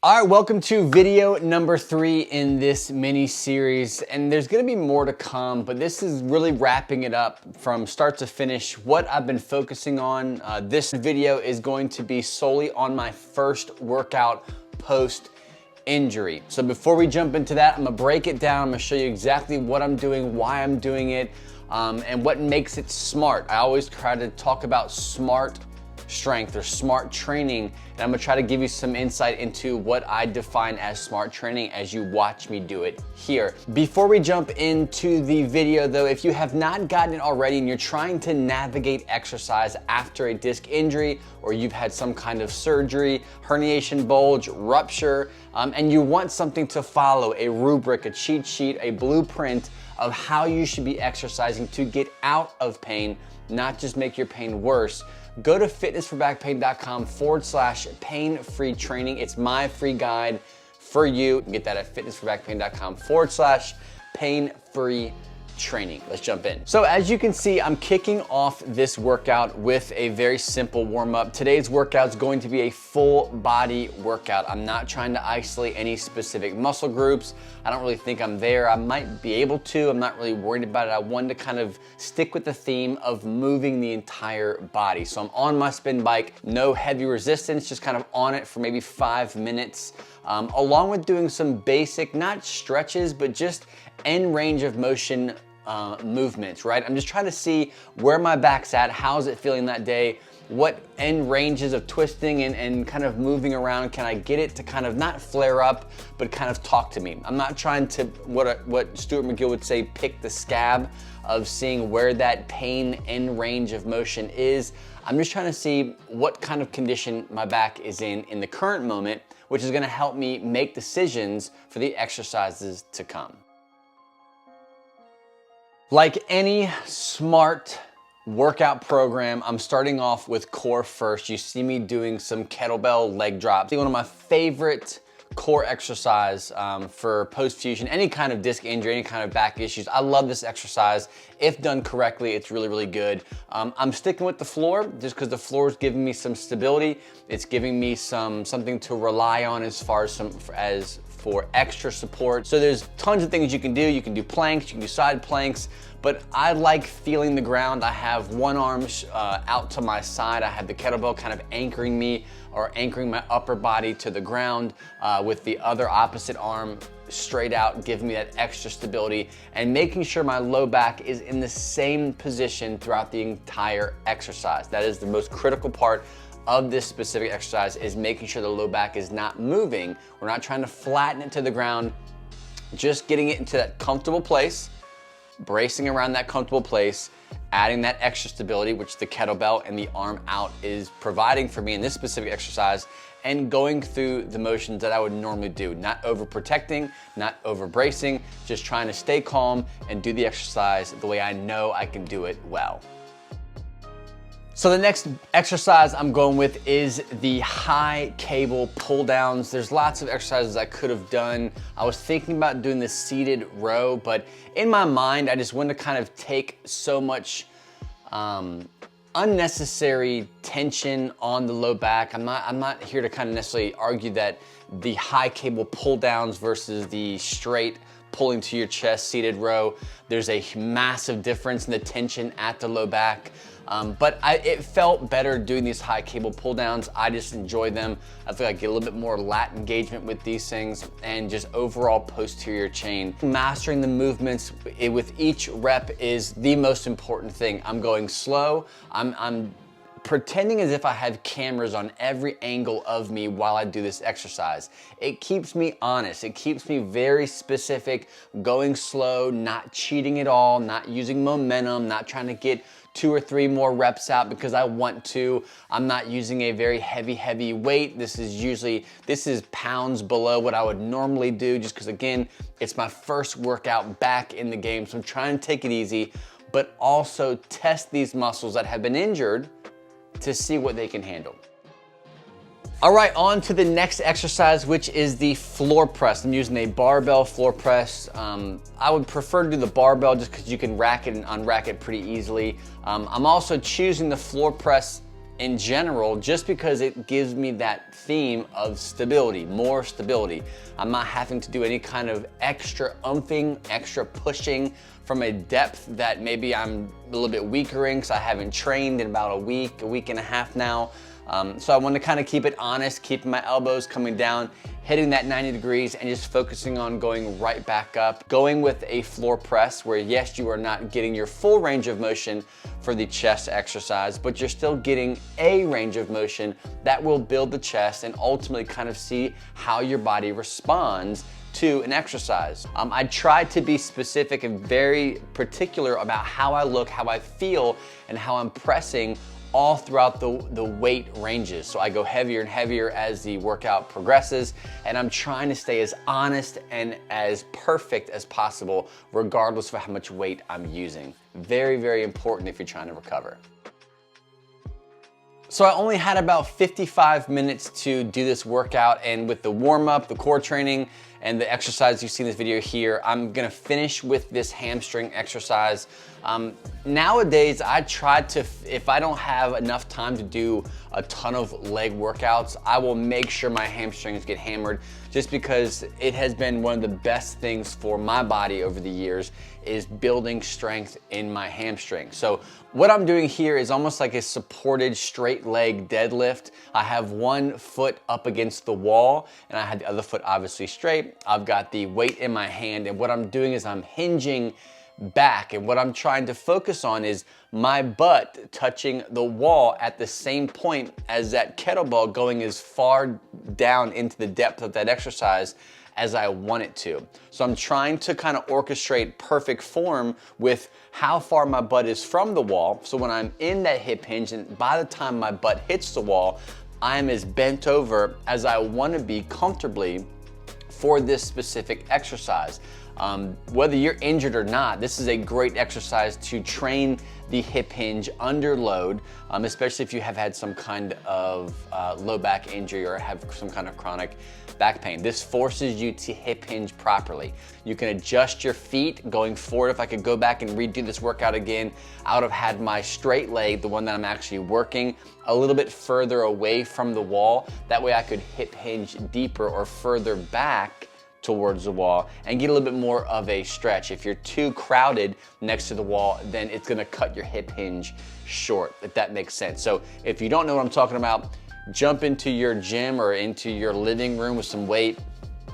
All right, welcome to video number 3 in this mini series, and there's gonna be more to come, but this is really wrapping it up from start to finish, what I've been focusing on. This video is going to be solely on my first workout post injury. So before we jump into that, I'm gonna break it down. I'm gonna show you exactly what I'm doing, why I'm doing it, and what makes it smart. I always try to talk about smart strength or smart training, and I'm gonna try to give you some insight into what I define as smart training as you watch me do it here. Before we jump into the video though, if you have not gotten it already and you're trying to navigate exercise after a disc injury, or you've had some kind of surgery, herniation, bulge, rupture, and you want something to follow, a rubric, a cheat sheet, a blueprint of how you should be exercising to get out of pain, not just make your pain worse, go to fitnessforbackpain.com/pain-free training. It's my free guide for you. You can get that at fitnessforbackpain.com/pain-free training. Let's jump in. So as you can see, I'm kicking off this workout with a very simple warm-up. Today's workout is going to be a full body workout. I'm not trying to isolate any specific muscle groups. I don't really think I'm there. I might be able to. I'm not really worried about it. I wanted to kind of stick with the theme of moving the entire body. So I'm on my spin bike, no heavy resistance, just kind of on it for maybe 5 minutes, along with doing some basic, not stretches, but just end range of motion movements, right? I'm just trying to see where my back's at, how's it feeling that day, what end ranges of twisting and kind of moving around can I get it to kind of not flare up, but kind of talk to me. I'm not trying to, what Stuart McGill would say, pick the scab of seeing where that pain end range of motion is. I'm just trying to see what kind of condition my back is in the current moment, which is gonna help me make decisions for the exercises to come. Like any smart workout program, I'm starting off with core first. You see me doing some kettlebell leg drops. One of my favorite core exercise for post-fusion, any kind of disc injury, any kind of back issues. I love this exercise. If done correctly, it's really, really good. I'm sticking with the floor just because the floor is giving me some stability. It's giving me something to rely on as far as for extra support. So there's tons of things you can do. You can do planks, you can do side planks, but I like feeling the ground. I have one arm out to my side. I have the kettlebell kind of anchoring me or anchoring my upper body to the ground with the other opposite arm straight out, giving me that extra stability and making sure my low back is in the same position throughout the entire exercise. That is the most critical part of this specific exercise, is making sure the low back is not moving. We're not trying to flatten it to the ground, just getting it into that comfortable place, bracing around that comfortable place, adding that extra stability, which the kettlebell and the arm out is providing for me in this specific exercise, and going through the motions that I would normally do. Not overprotecting, not over bracing, just trying to stay calm and do the exercise the way I know I can do it well. So the next exercise I'm going with is the high cable pull downs. There's lots of exercises I could have done. I was thinking about doing the seated row, but in my mind, I just wanted to kind of take so much unnecessary tension on the low back. I'm not here to kind of necessarily argue that the high cable pull downs versus the straight pulling to your chest seated row, there's a massive difference in the tension at the low back. But it felt better doing these high cable pull downs. I just enjoy them. I feel like I get a little bit more lat engagement with these things and just overall posterior chain. Mastering the movements with each rep is the most important thing. I'm going slow. I'm pretending as if I have cameras on every angle of me while I do this exercise. It keeps me honest. It keeps me very specific, going slow, not cheating at all, not using momentum, not trying to get 2 or 3 more reps out because I want to. I'm not using a very heavy weight. This is pounds below what I would normally do, just because again, it's my first workout back in the game. So I'm trying to take it easy, but also test these muscles that have been injured to see what they can handle. All right, on to the next exercise, which is the floor press. I'm using a barbell floor press. I would prefer to do the barbell just because you can rack it and unrack it pretty easily. I'm also choosing the floor press in general, just because it gives me that theme of stability, more stability. I'm not having to do any kind of extra umphing, extra pushing from a depth that maybe I'm a little bit weaker in because I haven't trained in about a week and a half now. So I want to kind of keep it honest, keeping my elbows coming down, hitting that 90 degrees and just focusing on going right back up. Going with a floor press where yes, you are not getting your full range of motion for the chest exercise, but you're still getting a range of motion that will build the chest and ultimately kind of see how your body responds to an exercise. I try to be specific and very particular about how I look, how I feel, and how I'm pressing all throughout the weight ranges. So I go heavier and heavier as the workout progresses, and I'm trying to stay as honest and as perfect as possible, regardless of how much weight I'm using. Very, very important if you're trying to recover. So I only had about 55 minutes to do this workout, and with the warm-up, the core training, and the exercise you see in this video here, I'm gonna finish with this hamstring exercise. Nowadays, I try to, if I don't have enough time to do a ton of leg workouts, I will make sure my hamstrings get hammered, just because it has been one of the best things for my body over the years is building strength in my hamstring. So what I'm doing here is almost like a supported straight leg deadlift. I have one foot up against the wall and I have the other foot obviously straight. I've got the weight in my hand, and what I'm doing is I'm hinging back, and what I'm trying to focus on is my butt touching the wall at the same point as that kettlebell, going as far down into the depth of that exercise as I want it to. So I'm trying to kind of orchestrate perfect form with how far my butt is from the wall. So when I'm in that hip hinge, and by the time my butt hits the wall, I'm as bent over as I want to be comfortably for this specific exercise. Whether you're injured or not, this is a great exercise to train the hip hinge under load, especially if you have had some kind of low back injury or have some kind of chronic back pain. This forces you to hip hinge properly. You can adjust your feet going forward. If I could go back and redo this workout again, I would have had my straight leg, the one that I'm actually working, a little bit further away from the wall. That way I could hip hinge deeper or further back towards the wall and get a little bit more of a stretch. If you're too crowded next to the wall, then it's gonna cut your hip hinge short, if that makes sense. So if you don't know what I'm talking about, jump into your gym or into your living room with some weight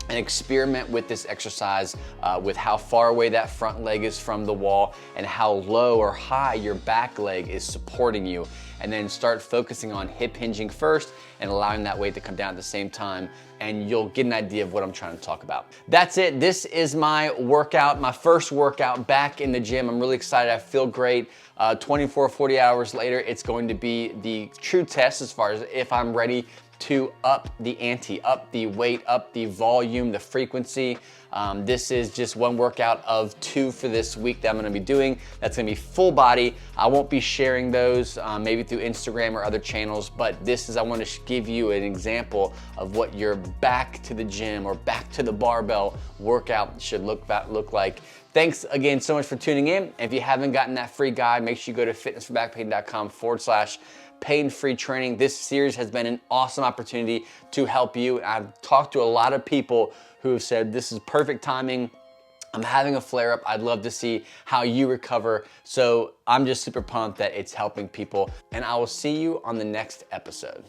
and experiment with this exercise with how far away that front leg is from the wall and how low or high your back leg is supporting you. And then start focusing on hip hinging first and allowing that weight to come down at the same time, and you'll get an idea of what I'm trying to talk about. That's it. This is my workout, my first workout back in the gym. I'm really excited. I feel great. 24, 40 hours later, it's going to be the true test as far as if I'm ready to up the ante, up the weight, up the volume, the frequency. This is just one workout of 2 for this week that I'm gonna be doing. That's gonna be full body. I won't be sharing those maybe through Instagram or other channels, but this is, I wanna give you an example of what your back to the gym or back to the barbell workout should look like. Thanks again so much for tuning in. If you haven't gotten that free guide, make sure you go to fitnessforbackpain.com/pain-free training. This series has been an awesome opportunity to help you. I've talked to a lot of people who have said, this is perfect timing. I'm having a flare-up. I'd love to see how you recover. So I'm just super pumped that it's helping people, and I will see you on the next episode.